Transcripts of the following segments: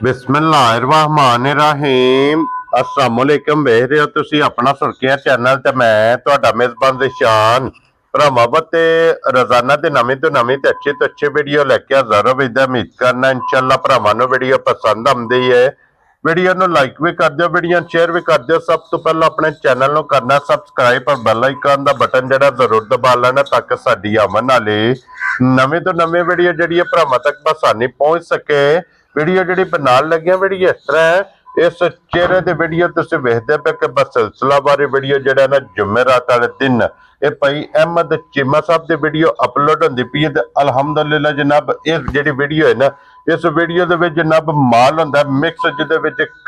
बिस्मिल्लाहिर्रहमानिर्रहीम अस्सलामुअलैकुम वेख रहे हो तुसी अपना सुर्खिया चैनल ते मैं तुहाडा मेजबान दिशान भरावां ते रोजाना ते नवीं तो अच्छी वीडियो लेके हाजिर हो। उम्मीद करना इंशाअल्लाह भरावां नूं वीडियो पसंद आउंदी है। वीडियो नूं लाइक भी कर दिओ, वीडियो शेयर भी कर दिओ। सब तो पहले अपने चैनल नूं करना सबसक्राइब और बेल आइकन दा बटन जड़ा जरूर दबा लेना ताकि साडी आमन वाली नवीं तो नवीं वीडियो जड़ी भरावां तक आसानी पहुंच सके। वीडियो जी बनान लगे वीडियो इस तरह है, इस चेहरे की वीडियो तुम वेखते पे कि बस सिलसिलावार वीडियो जो ना जुमेरात वाले दिन ये भाई अहमद चीमा साहब की वीडियो अपलोड होती पई है। अलहमदुलिल्लाह जनाब इस जी वीडियो है ना, इस वीडियो के जनाब माल होंगे मिक्स जिद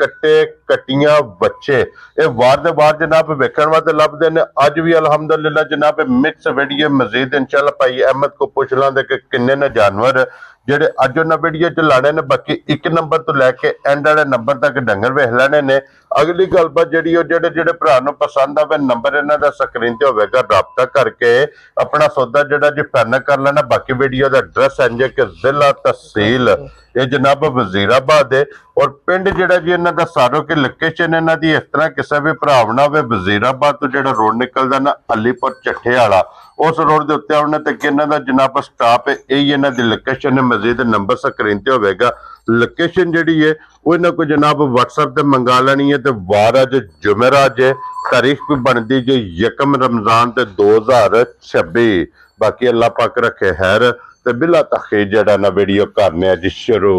कट्टे कट्टियां बच्चे ये वार दे वार जनाब वेखण वास्ते लभदे ने। अज भी अलहमदुलिल्लाह जनाब मिक्स वीडियो मजीद इंशाअल्लाह भाई अहमद को पुछ लांगे कि किन्ने ने जानवर जेडे अज उन्हें वीडियो च लाने ने। बाकी एक नंबर तो लैके एंड वाले नंबर तक डंगर वेख लेने ने। अगली गलबात जी जेडे जेडे भरा पसंद आवे नंबर इन्हां दा स्क्रीन ते होवेगा, राबता करके अपना सौदा जेडा जी फाइनल कर लेना। बाकी वीडियो का एड्रैस है कि जिला तहसील ये जनाब वजीराबाद है और पिंड जेड़ा जी इन्हां दा सारो की लोकेशन इन्हां दी इस तरह किसी भी भरावना होवे वजीराबाद तो जेड़ा रोड निकलदा ना अलीपुर चट्ठे वाला उस रोड के उत्ते आने तक इन्हां दा जनाब स्टाफ है। यही इन्हां दी लोकेशन है। मजीद नंबर स्क्रीन ते होवेगा। लोकेशन जिहड़ी है वो इन्हां को जनाब व्हाट्सएप ते मंगा लेनी है। तो वार अज जुमेरात है, तारीख भी बनती जो 1 रमजान ते 2026। बाकी अल्लाह पाक रखे खैर ते बिला तखीर जड़ा ना वीडियो करने जी शुरू।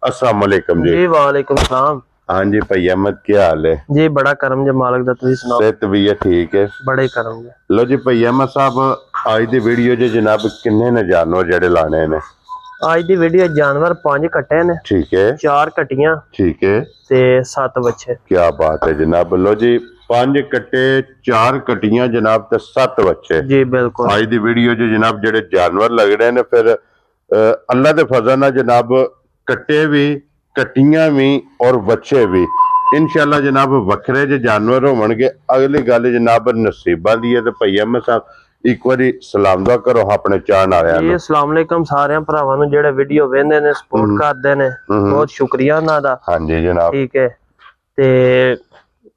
अस्सलाम वालेकुम जी। वालेकुम सलाम। हाँ जी भाई अहमद क्या हाल है जी? बड़ा करम जे मालिक दा, तुसीं सुनाओ? सेहत भी है ठीक है, बड़े करम जे। लो जी भाई अहमद साहब आज दी वीडियो जे जनाब किन्ने ने जानवर जेडे लाने ने? आज दी वीडियो जानवर 5 कट्टे ने, ठीक है, 4 कट्टियां, ठीक है ते 7 बच्चे। क्या बात है जनाब। लो जी 5 कट्टे 4 कट्टियां जनाब ते 7 बच्चे। जी बिल्कुल। आज दी वीडियो जो जनाब जेडे जानवर लग रहे ने फिर अल्लाह दे फजल नाल जनाब कट्टे भी कट्टियां भी और बच्चे भी इंशाअल्लाह जनाब वखरे जे जानवर होवणगे। अगली गल जनाब नसीबा दी है। ते भाई अहमद साहब एक बारी सलाम दुआ करो अपने चाहण वालियां जी नूं। अस्सलाम वालेकुम सारे भरावां नूं जेडे वीडियो वेंदे ने सपोर्ट करदे ने, बहुत शुक्रिया उन्हां दा। हाँ जी जनाब, ठीक है ते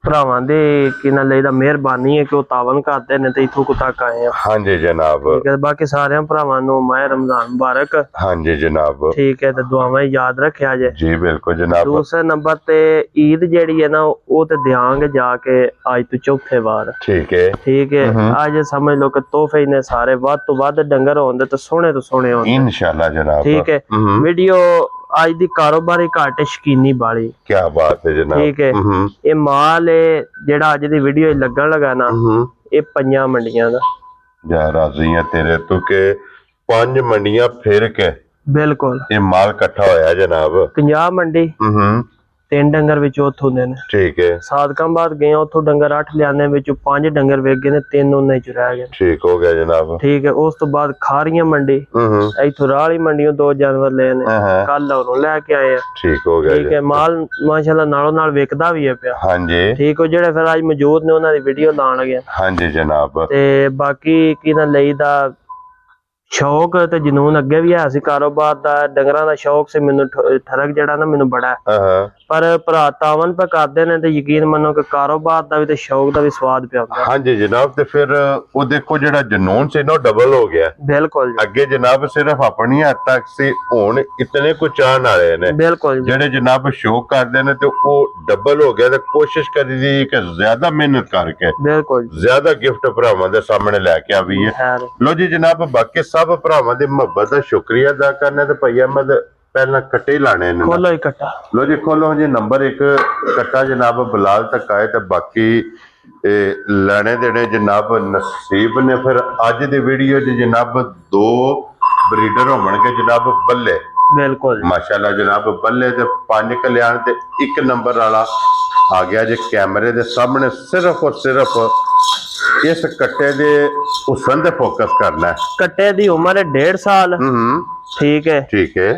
भरावां दे कि ना लेदा मेहरबानी है कि वो तावन करदे ने ते इथों तक आए हैं। हाँ जी जनाब, ठीक है। बाकी सारे भरावां नूं माह रमजान मुबारक। हाँ जी जनाब, ठीक है। ते दुआवां याद रखिया जे। जी बिल्कुल जनाब। दूसरे नंबर ते ईद जेड़ी है ना वो ते देंगे जाके आज तो चौथे बार। ठीक है, ठीक है। आज समझ लो कि तोहफे ने सारे वध तो वध डंगर होंदे तो सोने होंदे इंशाल्लाह जनाब। ठीक है। वीडियो आज दी कारोबारी घाट शकीनी बाली। क्या बात है जनाब। ठीक है। ये माल है जेड़ा अज दी वीडियो लगन लगा ना ये 5 मंडियां दा। जा राजी है तेरे तो के 5 मंडियां फिर के बिल्कुल ये माल इकट्ठा होया जनाब। 50 मंडी 3 डंगर विच उत्थों हुंदे ने। ठीक है। सादकाबाद गए उत्थों डंगर 8 लियाने विच 5 डंगर वेच गए ने, 3 उन्ने च रह गए। ठीक हो गया जनाब। ठीक है। उस तो बाद खारियां मंडी इथों राली मंडियों 2 जानवर ले ने, कल उन्हों लेके आए हैं। ठीक हो गया। ठीक है। माल माशाल्लाह नालों नाल विकदा भी है पिया। हां जी। ठीक हो। जेड़े फिर आज मौजूद ने उन्हां दी वीडियो लाण लगे। हां जी जनाब। ते बाकी की ना लईदा शौक ते जनून अगे भी है कारोबार दा, डंगरां दा शौक से मैनू ठरक जड़ा ना मैनू बड़ा है। पर भरा तावन पे करदे ने ते यकीन मनो कि कारोबार दा भी ते शौक दा भी स्वाद पिया हुंदा। हां जी जनाब। ते फिर वो देखो जेड़ा जनून से ना डबल हो गया। बिल्कुल। अगे जनाब सिर्फ अपनी हद तक से हुण इतने को चाहण वाले ने। बिल्कुल। जेड़े जनाब शौक करदे ने ते वो डबल हो गया। ते कोशिश करी दी कि ज्यादा मेहनत करके बिल्कुल ज्यादा गिफ्ट भरावां दे सामने लेके आवीए। लो जी जनाब बाकी सब भरावां दी मुहब्बत दा शुक्रिया अदा करना। ते भाई अहमद पहला कट्टे ही लाने ने। खोलो ही कट्टा। लो जी खोलो जी। नंबर 1 कट्टा जनाब बिलाल तक आए तो बाकी लेने देने जनाब नसीब ने। फिर अज दी वीडियो जनाब 2 ब्रीडर होणगे जनाब बल्ले। बिल्कुल माशाल्लाह जनाब बल्ले ते 5 कल्याण ते 1 नंबर वाला आ गया जी कैमरे दे सामने। सिर्फ और सिर्फ इस कट्टे दे हुसन ते फोकस करना है। कट्टे दी उम्र है 1.5 साल। ठीक है। ठीक है।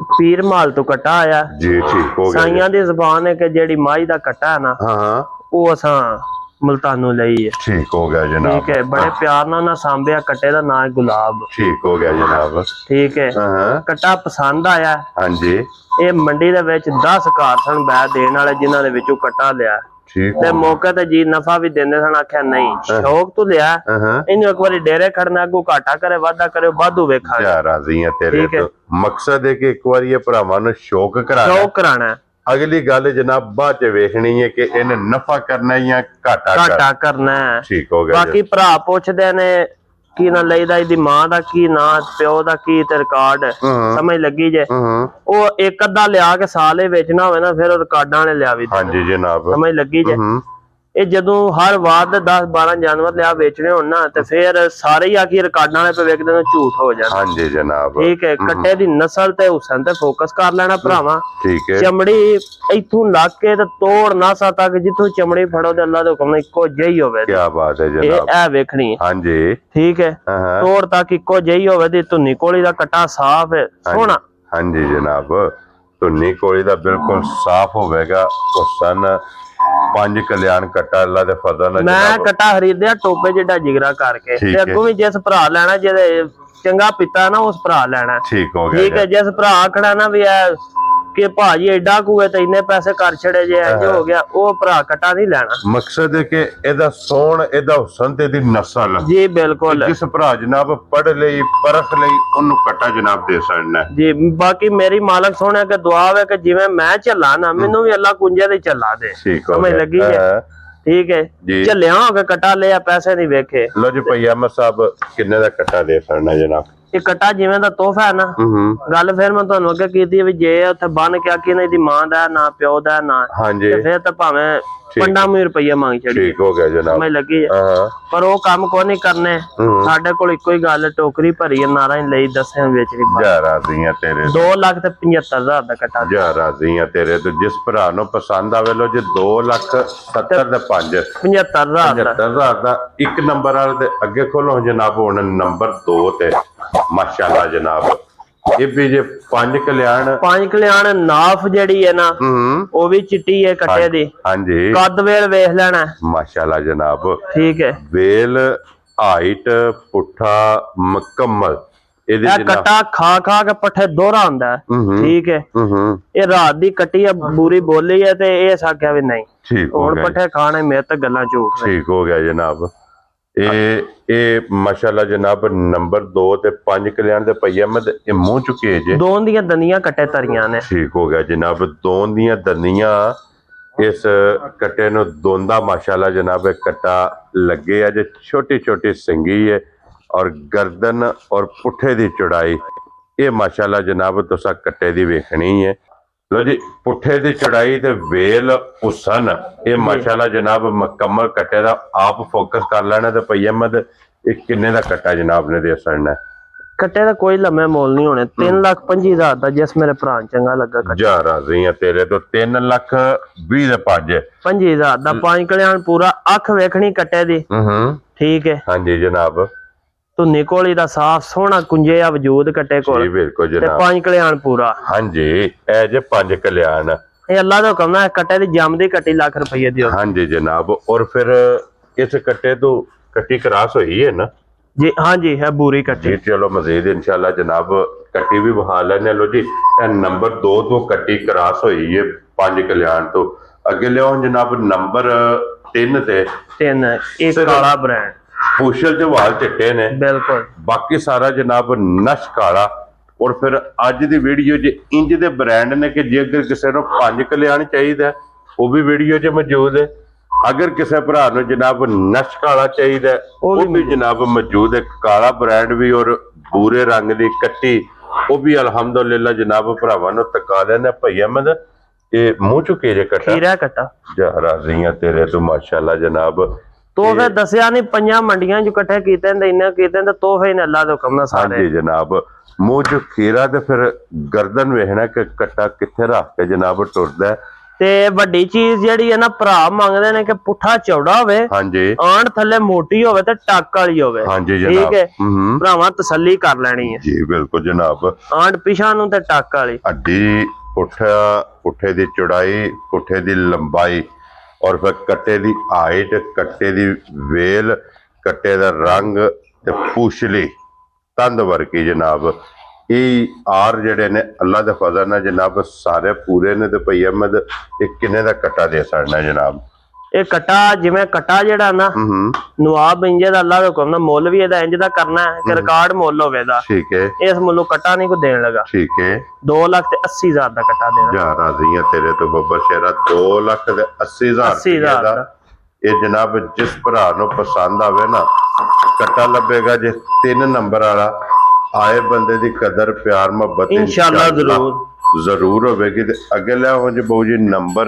पीर माल तो कट्टा आया जी। ठीक हो गया। साइयां दी ज़बान है कि जेड़ी माई दा कट्टा है ना वो असां ਮੁਲਤਾਨੋਂ ਲਈ ਹੈ। ਠੀਕ ਹੋ ਗਿਆ ਜਨਾਬ। ਠੀਕ ਹੈ, ਬੜੇ ਪਿਆਰ ਨਾਲ ਨਾ ਸਾਂਭਿਆ, ਕੱਟੇ ਦਾ ਨਾਂ ਹੈ ਗੁਲਾਬ। ਠੀਕ ਹੋ ਗਿਆ ਜਨਾਬ। ਠੀਕ ਹੈ, ਕੱਟਾ ਪਸੰਦ ਆਇਆ। ਹਾਂਜੀ, ਇਹ ਮੰਡੀ ਦੇ ਵਿੱਚ 10 ਘਰ ਸਨ ਬੈ ਦੇਣ ਵਾਲੇ, ਜਿਨ੍ਹਾਂ ਦੇ ਵਿੱਚੋਂ ਕੱਟਾ ਲਿਆ। ਤੇ ਮੌਕੇ ਤੇ ਜੀ ਨਫਾ ਵੀ ਦਿੰਦੇ ਸਨ। ਆਖਿਆ ਨਹੀਂ, ਸ਼ੌਕ ਤੋਂ ਲਿਆ, ਇਹਨੂੰ ਇੱਕ ਵਾਰੀ ਡੇਰੇ ਖੜਨਾ, ਅੱਗੋਂ ਘਾਟਾ ਕਰੇ ਵਾਧਾ ਕਰੇ ਵਾਧੂ ਵੇਖਾਂਗੇ। ਯਾਰ ਰਾਜ਼ੀ ਆ ਤੇਰੇ ਤੋਂ। ਮਕਸਦ ਹੈ ਕਿ ਇੱਕ ਵਾਰੀ ਇਹ ਭਰਾਵਾਂ ਨੂੰ ਸ਼ੌਕ ਕਰਾਣਾ। ਅਗਲੀ ਗੱਲ ਜਨਾਬ ਬਾਅਦ ਚ ਵੇਖਣੀ ਹੈ ਕਿ ਇਹਨੇ ਨਫਾ ਕਰਨਾ ਜਾਂ ਘਾਟਾ ਕਰਨਾ ਹੈ। ਠੀਕ ਹੋ ਗਿਆ। ਬਾਕੀ ਭਰਾ ਪੁੱਛਦੇ ਨੇ ਕੀ ਨਾ ਲਈਦਾ, ਇਹਦੀ ਮਾਂ ਦਾ ਕੀ ਨਾਂ, ਪਿਓ ਦਾ ਕੀ ਤੇ ਰਿਕਾਰਡ ਸਮਝ ਲੱਗੀ ਜੇ। ਉਹ ਇੱਕ ਅੱਧਾ ਲਿਆ ਕੇ ਸਾਲ ਵੇਚਣਾ ਹੋਵੇ ਨਾ, ਫਿਰ ਉਹ ਰਿਕਾਰਡਾਂ ਵਾਲੇ ਲਿਆ ਵੀ। ਹਾਂਜੀ ਜਨਾਬ, ਸਮਝ ਲੱਗੀ ਜੇ। ਇਹ ਜਦੋਂ ਹਰ ਵਾਰ ਦੇ 10-12 ਜਾਨਵਰ ਲਿਆ ਵੇਚਣੇ ਹੋਣ ਨਾ, ਤੇ ਫਿਰ ਸਾਰੇ ਹੀ ਆ ਕੇ ਰਿਕਾਰਡਾਂ ਵਾਲੇ ਪੇ ਵੇਖਦੇ ਨੇ, ਝੂਠ ਹੋ ਜਾਂਦਾ। ਹਾਂਜੀ ਜਨਾਬ। ਠੀਕ ਹੈ, ਕੱਟੇ ਦੀ ਨਸਲ ਤੇ ਹੁਸਨ ਤੇ ਫੋਕਸ ਕਰ ਲੈਣਾ ਭਰਾਵਾਂ। ਠੀਕ ਹੈ, ਚਮੜੀ ਇੱਥੋਂ ਲੱਗ ਕੇ ਤੇ ਤੋੜ ਨਾਸਾ ਤੱਕ ਜਿੱਥੋਂ ਚਮੜੀ ਫੜੋ ਤੇ ਅੱਲਾ ਦੇ ਹੁਕਮ ਨਾਲ ਇੱਕੋ ਜਿਹੀ ਹੋਵੇ। ਕੀ ਬਾਤ ਹੈ ਜਨਾਬ। ਇਹ ਵੇਖਣੀ। ਹਾਂਜੀ ਠੀਕ ਹੈ, ਤੋੜ ਤੱਕ ਇੱਕੋ ਜਿਹੀ ਹੋਵੇ ਤੇ ਧੁੰਨੀ ਕੋਲੀ ਦਾ ਕੱਟਾ ਸਾਫ਼ ਹੈ, ਸੋਹਣਾ। ਹਾਂਜੀ ਜਨਾਬ, ਧੁੰਨੀ ਕੋਲੀ ਦਾ ਬਿਲਕੁਲ ਸਾਫ਼ ਹੋਵੇਗਾ। ਹੁਸਨ 5 ਕਲਿਆਣ ਕੱਟਾ ਅੱਲਾ ਦੇ ਫਜ਼ਲ ਨਾਲ। ਮੈਂ ਕੱਟਾ ਖਰੀਦਿਆ ਟੋਪੇ ਜਿੱਡਾ ਜਿਗਰਾ ਕਰਕੇ, ਤੇ ਅੱਗੋਂ ਵੀ ਜਿਸ ਭਰਾ ਲੈਣਾ, ਜਿਹਦੇ ਚੰਗਾ ਪਿਤਾ ਨਾ ਉਸ ਭਰਾ ਲੈਣਾ। ਠੀਕ ਹੋ ਗਿਆ। ਠੀਕ ਹੈ, ਜਿਸ ਭਰਾ ਆਖਣਾ ਨਾ ਵੀ ਇਹ ਕਿ ਭਾਜੀ ਐਡਾ ਕੂਏ ਤੇ ਇੰਨੇ ਪੈਸੇ ਕਰ ਛੜੇ ਜੇ ਇੰਜ ਹੋ ਗਿਆ, ਉਹ ਭਰਾ ਕੱਟਾ ਨਹੀਂ ਲੈਣਾ। ਮਕਸਦ ਹੈ ਕਿ ਇਹਦਾ ਸੋਹਣ, ਇਹਦਾ ਹੁਸਨ ਤੇ ਇਹਦੀ ਨਸਲ। ਜੀ ਬਿਲਕੁਲ। ਜਿਸ ਭਰਾ ਜਨਾਬ ਪੜ ਲਈ ਪਰਖ ਲਈ, ਉਹਨੂੰ ਕੱਟਾ ਜਨਾਬ ਦੇ ਸਕਣਾ ਜੀ। ਬਾਕੀ ਮੇਰੀ ਮਾਲਕ ਸੋਹਣਾ ਕਿ ਦੁਆ ਹੈ ਕਿ ਜਿਵੇਂ ਮੈਂ ਝੱਲਾ ਨਾ, ਮੈਨੂੰ ਵੀ ਅੱਲਾ ਕੁੰਜੇ ਦੇ ਝੱਲਾ ਦੇ। ਸਮਝ ਲੱਗੀ ਹੈ। ਠੀਕ ਹੈ, ਝੱਲਿਆ ਹੋ ਕੇ ਕੱਟਾ ਲਿਆ, ਪੈਸੇ ਨਹੀਂ ਵੇਖੇ। ਲੋ ਜੀ ਭਈ ਅਹਿਮਦ ਸਾਹਿਬ, ਕਿੰਨੇ ਦਾ ਕੱਟਾ ਦੇ ਸਕਣਾ ਜਨਾਬ? ਇਹ ਕੱਟਾ ਜਿਵੇਂ ਦਾ ਤੋਹਫਾ ਹੈ ਨਾ, ਗੱਲ ਫਿਰ ਮੈਂ ਤੁਹਾਨੂੰ ਅੱਗੇ ਕੀਤੀ ਵੀ ਜੇ ਉੱਥੇ ਬੰਨ ਕੇ ਆਖੀ ਨਾ ਇਹਦੀ ਮਾਂ ਦਾ ਨਾ ਪਿਓ ਦਾ ਨਾ, ਤੇ ਫਿਰ ਤਾਂ ਭਾਵੇਂ 15 ਰੁਪਏ ਮੰਗ ਛੜੀ। ਠੀਕ ਹੋ ਗਿਆ ਜਨਾਬ। ਸਮਝ ਲੱਗੀ। ਪਰ ਉਹ ਕੰਮ ਕੋ ਨਹੀਂ ਕਰਨੇ। ਸਾਡੇ ਕੋਲ ਇੱਕੋ ਹੀ ਗੱਲ, ਟੋਕਰੀ ਭਰੀ ਨਾਰਾ ਹੀ ਲਈ ਦੱਸਿਆ ਵੇਚਣੀ। ਜਾ ਰਾਜ਼ੀਆਂ ਤੇਰੇ। 2,75,000 ਦਾ ਕੱਟਾ। ਜਾ ਰਾਜ਼ੀਆਂ ਤੇਰੇ ਤੋਂ। ਜਿਸ ਭਰਾ ਨੂੰ ਪਸੰਦ ਆਵੇ ਲੋ ਜੀ, 2,70,000 ਦੇ 5 75,000 ਦਾ। ਇੱਕ ਨੰਬਰ ਵਾਲੇ ਦੇ ਅੱਗੇ ਖੋਲੋ ਜਨਾਬ, ਹੁਣ ਨੰਬਰ 2 ਤੇ ਮਾਸ਼ਾਅੱਲਾ ਜਨਾਬ, ਇਹ ਵੀ ਜੇ 5 ਕਲਿਆਣ ਨਾਫ ਜਿਹੜੀ ਹੈ ਨਾ, ਉਹ ਵੀ ਚਿੱਟੀ ਹੈ ਕੱਟੇ ਦੀ। ਹਾਂਜੀ, ਕੱਦ ਵੇਲ ਵੇਖ ਲੈਣਾ ਮਾਸ਼ਾਅੱਲਾ ਜਨਾਬ। ਠੀਕ ਹੈ, ਵੇਲ ਹਾਈਟ ਪੁੱਠਾ ਮੁਕੰਮਲ। ਇਹ ਕੱਟਾ ਖਾ ਕੇ ਪੱਠੇ ਦੋਹਰਾ ਹੁੰਦਾ। ਠੀਕ ਹੈ, ਇਹ ਰਾਤ ਦੀ ਕੱਟੀ ਹੈ, ਬੂਰੀ ਬੋਲੀ ਹੈ, ਤੇ ਇਹ ਸਾਕਿਆ ਵੀ ਨਹੀਂ ਹੁਣ ਪੱਠੇ ਖਾਣੇ ਮੇਰੇ ਤਾਂ ਗੱਲਾਂ ਝੂਠ। ਠੀਕ ਹੋ ਗਿਆ ਜਨਾਬ। ਇਹ ਮਾਸ਼ਾਅੱਲਾ ਜਨਾਬ ਨੰਬਰ 2 ਤੇ 5 ਕਲਿਆਣ ਦੇ ਪਈ ਅਹਿਮਦ, ਇਹ ਮੂੰਹ ਚੁੱਕੇ ਜੇ। ਦੋਨ ਦੀਆਂ ਦੰਦੀਆਂ ਕੱਟੇ ਤਰੀਆਂ ਨੇ। ਠੀਕ ਹੋ ਗਿਆ ਜਨਾਬ, ਦੋਨ ਦੀਆਂ ਦੰਦੀਆਂ ਇਸ ਕੱਟੇ ਨੂੰ ਦੋਂਦਾ ਮਾਸ਼ਾਅੱਲਾ ਜਨਾਬ। ਇਹ ਕੱਟਾ ਲੱਗੇ ਆ ਜੇ ਛੋਟੀ ਛੋਟੀ ਸਿੰਗੀ ਹੈ, ਔਰ ਗਰਦਨ ਔਰ ਪੁੱਠੇ ਦੀ ਚੌੜਾਈ ਇਹ ਮਾਸ਼ਾਅੱਲਾ ਜਨਾਬ ਤੁਸੀਂ ਕੱਟੇ ਦੀ ਵੇਖਣੀ ਹੈ। ਲੋ ਜੀ, ਪੁੱਠੇ ਦੀ ਚੜਾਈ ਤੇ ਵੇਲ ਹੁਸਨ, ਇਹ ਮਾਸ਼ਾਅੱਲਾ ਜਨਾਬ ਮੁਕੰਮਲ ਕੱਟੇ ਦਾ। ਆਪ ਫੋਕਸ ਕਰ ਲੈਣਾ ਤੇ ਭਈ ਅਹਿਮਦ, ਇਹ ਕਿੰਨੇ ਦਾ ਕੱਟਾ ਜਨਾਬ ਨੇ ਦੇ ਸਕਣਾ? ਕੱਟੇ ਦਾ ਕੋਈ ਲੰਮੇ ਮੋਲ ਨਹੀਂ ਹੋਣੇ। 3,25,000 ਦਾ, ਜਿਸ ਮੇਰੇ ਭਰਾ ਚੰਗਾ ਲੱਗਾ ਕੱਟਾ। ਜਾ ਰਾਜ਼ੀ ਆ ਤੇਰੇ ਤੋਂ। 3,20,000 ਦੇ 5,000 ਦਾ 5 ਕਲਿਆਣ ਪੂਰਾ। ਅੱਖ ਵੇਖਣੀ ਕੱਟੇ ਦੀ। ਠੀਕ ਹੈ। ਹਾਂਜੀ ਜਨਾਬ, ਧੁੰਨੀ ਕੋਲੀ ਦਾ ਸਾਫ ਸੋਹਣਾ ਕੁੰਜੇ ਆ ਵਜੂਦ ਕੱਟੇ ਕੋਲ। ਬਿਲਕੁਲ ਜਨਾਬ, 5 ਕਲਿਆਣ ਪੂਰਾ। ਹਾਂਜੀ, ਇਹ ਜੇ 5 ਕਲਿਆਣ। ਇਹ ਅੱਲਾ ਦਾ ਹੁਕਮ ਹੈ, ਕੱਟੇ ਦੀ ਜੰਮਦੀ ਕੱਟੀ ਲੱਖ ਰੁਪਏ ਦੀ। ਹਾਂਜੀ ਜਨਾਬ। ਔਰ ਫਿਰ ਇਸ ਕੱਟੇ ਤੋਂ ਕੱਟੀ ਕਰਾਸ ਹੋਈ ਹੈ ਨਾ ਜੀ? ਹਾਂਜੀ, ਹੈ ਬੂਰੀ ਕੱਟੀ। ਚਲੋ ਮਜ਼ੀਦ ਇਨਸ਼ਾਅੱਲਾ ਜਨਾਬ ਕੱਟੀ ਵੀ ਬਹਾ ਲੈਣੇ। ਲੋ ਜੀ, ਇਹ ਨੰਬਰ 2 ਤੋਂ ਕੱਟੀ ਕਰਾਸ ਹੋਈ ਹੈ 5 ਕਲਿਆਣ ਤੋਂ। ਅੱਗੇ ਲਿਆਓ ਜਨਾਬ ਨੰਬਰ 3 ਤੇ। 3 ਇਹ ਕਾਲਾ ਬ੍ਰਾਂਡ, ਪੁਸ਼ਲ ਦੇ ਵਾਲ ਚਿੱਟੇ ਨੇ। ਬਿਲਕੁਲ। ਬਾਕੀ ਸਾਰਾ ਜਨਾਬ ਨਸ਼ ਕਾਲਾ। ਔਰ ਫਿਰ ਅੱਜ ਦੀ ਵੀਡੀਓ 'ਚ ਇੰਜ ਦੇ ਬ੍ਰਾਂਡ ਨੇ ਕਿ ਜੇ ਅਗਰ ਕਿਸੇ ਨੂੰ 5 ਕਲਿਆਣ ਚਾਹੀਦਾ, ਉਹ ਵੀ ਵੀਡੀਓ 'ਚ ਮੌਜੂਦ ਹੈ। ਅਗਰ ਕਿਸੇ ਭਰਾ ਨੂੰ ਜਨਾਬ ਨਸ਼ ਕਾਲਾ ਚਾਹੀਦਾ, ਉਹ ਵੀ ਜਨਾਬ ਮੌਜੂਦ ਹੈ। ਕਾਲਾ ਬ੍ਰਾਂਡ ਵੀ ਔਰ ਬੂਰੇ ਰੰਗ ਦੀ ਕੱਟੀ, ਉਹ ਵੀ ਅਲਹਮਦੁਲਿਲਾ ਜਨਾਬ ਭਰਾਵਾਂ ਨੂੰ ਤਕਾ ਲੈਣਾ। ਭਈ ਅਹਿਮਦ, ਇਹ ਮੂੰਹ ਚੁੱਕੇ ਜੇ ਕੱਟਾ। ਖੀਰਾ ਕੱਟਾ। ਜਾ ਰਾਜ਼ੀਆਂ ਤੇਰੇ ਤੋਂ ਮਾਸ਼ਾਅੱਲਾ ਜਨਾਬ। ਤੋਹਫੇ ਦੱਸਿਆ ਨਹੀਂ, 5 ਮੰਡੀਆਂ 'ਚ ਇਕੱਠੇ ਕੀਤੇ ਨੇ, ਇੰਨੇ ਕੀਤੇ ਨੇ ਤੋਹਫੇ ਨੇ ਅੱਲਾ ਦੇ ਹੁਕਮ ਨਾਲ ਸਾਰੇ। ਹਾਂਜੀ ਜਨਾਬ, ਮੂੰਹ 'ਚ ਖੀਰਾ ਤੇ ਫਿਰ ਗਰਦਨ ਵੇਖਣਾ ਕਿ ਕੱਟਾ ਕਿੱਥੇ ਰੱਖ ਕੇ ਜਨਾਬ ਟੁਰਦਾ। ਤੇ ਵੱਡੀ ਚੀਜ਼ ਜਿਹੜੀ ਹੈ ਨਾ, ਭਰਾ ਮੰਗਦੇ ਨੇ ਕਿ ਪੁੱਠਾ ਚੌੜਾ ਹੋਵੇ। ਹਾਂਜੀ, ਆਂਡ ਥੱਲੇ ਮੋਟੀ ਹੋਵੇ ਤੇ ਟੱਕ ਵਾਲੀ ਹੋਵੇ। ਹਾਂਜੀ ਜਨਾਬ। ਠੀਕ ਹੈ, ਭਰਾਵਾਂ ਤਸੱਲੀ ਕਰ ਲੈਣੀ ਹੈ। ਜੀ ਬਿਲਕੁਲ ਜਨਾਬ। ਆਂਡ ਪਿਛਾਂ ਨੂੰ ਤੇ ਟੱਕ ਵਾਲੀ। ਅੱਡੀ ਪੁੱਠੇ ਦੀ ਚੌੜਾਈ, ਪੁੱਠੇ ਦੀ ਲੰਬਾਈ ਔਰ ਫਿਰ ਕੱਟੇ ਦੀ ਹਾਈਟ, ਕੱਟੇ ਦੀ ਵੇਲ, ਕੱਟੇ ਦਾ ਰੰਗ ਤੇ ਪੁਛਲੀ ਤੰਦ ਵਰਗੀ ਜਨਾਬ। ਇਹ ਆਰ ਜਿਹੜੇ ਨੇ ਅੱਲਾ ਦੇ ਫਜ਼ਲ ਨਾਲ ਜਨਾਬ ਸਾਰੇ ਪੂਰੇ ਨੇ। ਤੇ ਭਈ ਅਹਿਮਦ ਇਹ ਕਿੰਨੇ ਦਾ ਕੱਟਾ ਦੇ ਸਕਦਾ ਜਨਾਬ? ਇਹ ਕੱਟਾ ਜਿਵੇਂ ਕੱਟਾ ਜਿਹੜਾ ਨਾ ਨਵਾਬ ਇੰਜੇ ਦਾ ਅੱਲਾ ਦੇ ਹੁਕਮ ਨਾਲ ਮੁੱਲ ਵੀ ਇਹਦਾ ਇੰਜ ਦਾ ਕਰਨਾ ਹੈ ਕਿ ਰਿਕਾਰਡ ਮੁੱਲ ਹੋਵੇ ਦਾ। ਠੀਕ ਹੈ। ਇਸ ਮੁੱਲੋਂ ਕੱਟਾ ਨਹੀਂ ਕੋ ਦੇਣ ਲਗਾ। ਠੀਕ ਹੈ। 2,80,000 ਦਾ ਕੱਟਾ ਦੇਣਾ। ਜਾ ਰਾਜ਼ੀਆਂ ਤੇਰੇ ਤੋਂ ਬੱਬਰ ਸ਼ੇਰਾ। 2,80,000 ਦਾ ਇਹ ਜਨਾਬ ਜਿਸ ਭਰਾ ਨੂੰ ਪਸੰਦ ਆਵੇ ਨਾ ਕੱਟਾ ਲੱਭੇਗਾ। ਜੇ 3 ਨੰਬਰ ਵਾਲਾ ਆਏ ਬੰਦੇ ਦੀ ਕਦਰ ਪਿਆਰ ਮੁਹੱਬਤ ਇੰਸ਼ਾਅੱਲਾ ਜ਼ਰੂਰ ਹੋਵੇਗੀ। ਤੇ ਅੱਗੇ ਲੈ ਹੋ ਜੀ ਬਹੁ ਜੀ ਨੰਬਰ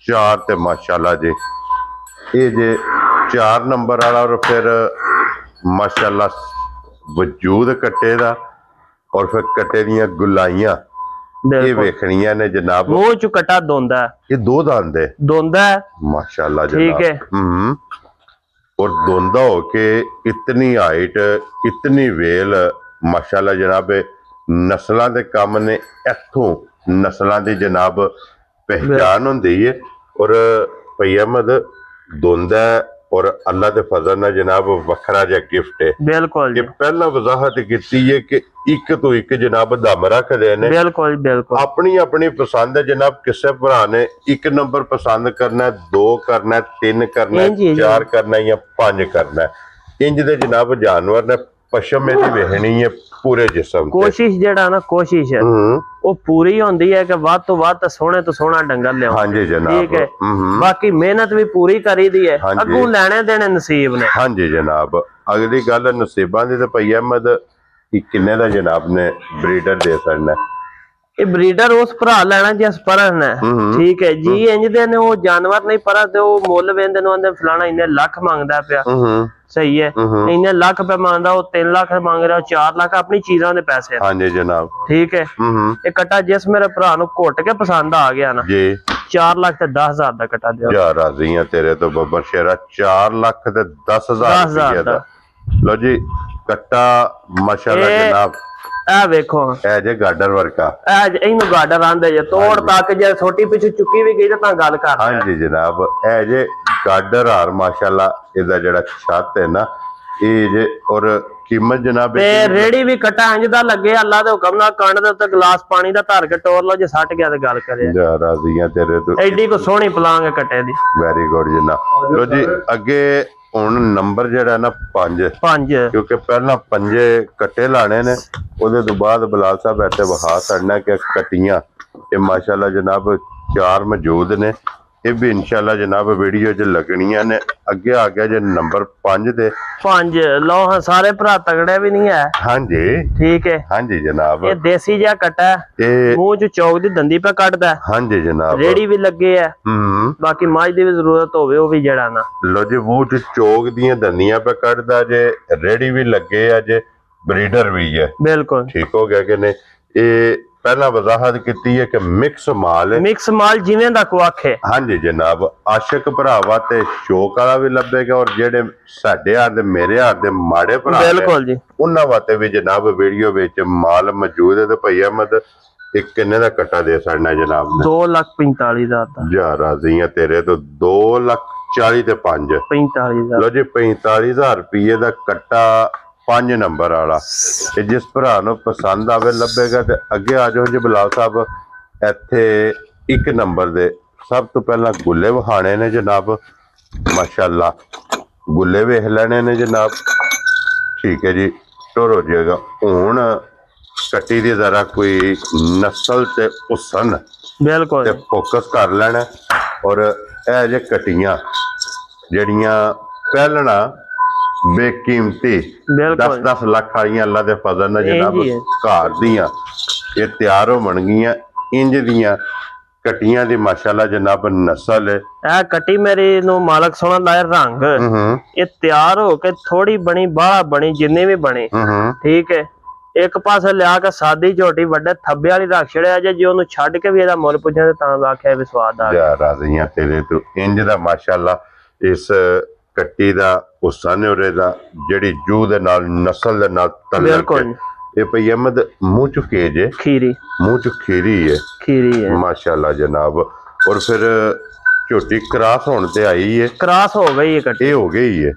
4 ਤੇ ਮਾਸ਼ਾਅੱਲਾ ਜੀ ਇਹ ਜੇ 4 ਨੰਬਰ ਵਾਲਾ। ਔਰ ਫਿਰ ਮਾਸ਼ਾਅੱਲਾ ਵਜੂਦ ਕੱਟੇ ਦਾ ਔਰ ਫਿਰ ਕੱਟੇ ਦੀਆਂ ਗੁਲਾਈਆਂ ਇਹ ਵੇਖਣੀਆਂ ਨੇ ਜਨਾਬ। ਮੂੰਹ ਚ ਕੱਟਾ ਦੋਂਦਾ ਹੈ। ਇਹ 2 ਦੰਦ ਹੈ। ਦੋਂਦਾ ਹੈ माशाल्लाह ठीक है। और दोंदा हो के इतनी हाइट इतनी वेल माशाल्लाह जनाब नस्लों के काम ने इथों नस्लों की जनाब पहचान होंदी है। और भई अहमद दोंदा और अल्लाह के फजल नाल जनाब वखरा जा गिफ्ट है। बिल्कुल ये पहला वजाहत की है कि एक तो एक जनाब दम रखते हैं। बिल्कुल बिल्कुल अपनी अपनी पसंद है जनाब। किसी भरा ने 1 नंबर पसंद करना है, 2 करना है, 3 करना है, 4 करना है या 5 करना है। इंज दे जनाब जानवर ने पशम में वेखनी है पूरे जिस्म। कोशिश जेड़ा ना कोशिश है वो पूरी होंदी है कि वध तो वध सोहने तो सोहना डंगर लिया। हाँ जी जनाब। ठीक है। बाकी मेहनत भी पूरी करी दी है। अगू लेने देने नसीब ने। हाँ जी जनाब। अगली गल नसीबां दी। ते भई अहमद किन्ने दा जनाब ने ब्रीडर दे सकना? ये ब्रीडर उस भरा लेना जिस परन है। ठीक है जी। इंज दे ने वो जानवर नहीं पर ते वो मुੱਲ वेंदे नु आंदे फलाना इन्ने लाख मांगदा पिया। सही है। इन्ने लाख पे मांगदा वो 3 लाख मांग रहा 4 लाख अपनी चीजों दे पैसे। हाँ जी जनाब। ठीक है। ये कट्टा जिस मेरे भरा नु घुट के पसंद आ गया ना जी 4 लाख ते 10,000 दा कट्टा दियो। जा राजी है तेरे तो बब्बर शेरा। 4 लाख ते 10,000 रुपया दा। लो जी कट्टा माशाल्लाह जनाब ए वेखो ए जे गाडर वर्का ए इनु गाडर आंदे जे तोड़ तक जे छोटी पिछु चुकी भी गई तां गल कर। हां जी जनाब ए जे गाडर हार माशाल्लाह इदा जेड़ा छत है ना ए जे और कीमत जनाब ते रेड़ी भी कट्टा इंज दा लगे अल्लाह दे हुक्म नाल कंड दे उत्ते गिलास पानी दा धर के टोर लो जे सट गया ते गल करे। जा राज़ियां तेरे तो एडी को सोहनी पलांग कट्टे दी। वेरी गुड जनाब। लो जी अगे हुण नंबर जेड़ा ना 5 क्योंकि पहला 5 कट्टे लाने ने ਉਹਦੇ ਤੋਂ ਬਾਅਦ ਬਲਾਲ ਸਾਹਿਬ ਇੱਥੇ ਵਿਖਾ ਸਕਣਾ ਕਿ ਕਟੀਆਂ ਇਹ ਮਾਸ਼ਾਅੱਲਾ ਜਨਾਬ 4 ਮੌਜੂਦ ਨੇ। ਇਹ ਵੀ ਇਨਸ਼ਾਅੱਲਾ ਜਨਾਬ ਵੀਡੀਓ 'ਚ ਲੱਗਣੀਆਂ ਨੇ। ਅੱਗੇ ਆ ਗਿਆ ਜੇ ਨੰਬਰ 5 ਦੇ 5 ਲੋ ਹਾਂ ਸਾਰੇ ਭਰਾ ਤਗੜੇ ਵੀ ਨਹੀਂ ਹੈ। ਹਾਂਜੀ ਠੀਕ ਹੈ। ਹਾਂਜੀ ਜਨਾਬ। ਇਹ ਦੇਸੀ ਜਿਹਾ ਕੱਟਾ ਹੈ। ਮੂੰਹ 'ਚ ਚੌਕ ਦੀ ਦੰਦੀ ਪਾ ਕੱਢਦਾ ਹੈ। ਹਾਂਜੀ ਜਨਾਬ। ਰੇੜੀ ਵੀ ਲੱਗੇ ਹੈ। ਬਾਕੀ ਮਾਝ ਦੀ ਵੀ ਜ਼ਰੂਰਤ ਹੋਵੇ ਉਹ ਵੀ ਜਿਹੜਾ ਨਾ ਲੋ ਜੀ ਮੂੰਹ 'ਚ ਚੌਕ ਦੀਆਂ ਦੰਦੀਆਂ ਪਾ ਕੱਢਦਾ ਜੇ ਰੇੜੀ ਵੀ ਲੱਗੇ ਆ ਜੇ ब्रीडर भी है। बिल्कुल ठीक हो गया कि नहीं। ये पहला वजाहत की है कि मिक्स माल है। मिक्स माल जिवें दा को आखे। हाँ जी जनाब। आशिक भरावा ते शौक वाला भी लभेगा और जेडे साडे हार दे मेरे हार दे माड़े भरा बिल्कुल जी उन्हां वास्ते भी जनाब वीडियो विच माल मौजूद है। ते भई अहमद एक किन्ने दा कट्टा दे सकना जनाब? 2,45,000 दा। जा राज़ी है तेरे तो 2,40,000 ते 5 45,000। लो जी 45,000 रुपये दा कट्टा 5 नंबर वाला। जिस भरा नूं पसंद आवे लभेगा। ते अगे आ जाओ जी बिलाल साहब इत्थे 1 नंबर दे सब तो पहला गुल्ले विखाने ने जनाब। माशाअल्लाह गुल्ले वेख लेने ने जनाब। ठीक है जी टुर हो जाएगा। हुण कट्टी दी जरा कोई नस्ल ते हुसन बिल्कुल ते फोकस कर लेना। और ए जे कट्टियां जड़ियां पहलना बेकीमती 10-10 लाख वाली अल्लाह के फजल नाल जनाब घर दियां ये तैयार होवणगियां। इंज दियां कट्टियां दी माशाअल्लाह जनाब नस्ल है। ए कट्टी मेरी नु मालक सोना लाए रंग ये तैयार हो के थोड़ी बनी बाहला बनी जिन्नी भी बनी। ठीक है। एक पासे लिया के सादी झोटी वड्डे थब्बे वाली रख छड़िया जे जे ओनु छड्ड के भी एदा मुੱਲ पुछे तां आखिया भी स्वाद आ गया। राज़ियां तेरे तो इंज दा माशाअल्लाह इस कट्टी दा हुसन है दा जेड़ी जू दे नाल नस्ल दे नाल तल्लक है। ये भई अहमद मुंह च केज है। खीरी मुंह च खीरी है। खीरी है माशाअल्लाह जनाब। और फिर ਝੋਟੀ ਕ੍ਰਾਸ ਹੋਣ ਤੇ ਆਈ ਹੈ, ਕ੍ਰਾਸ ਹੋ ਗਈ ਹੈ ਕੱਟੀ, ਇਹ ਹੋ ਗਈ ਹੈ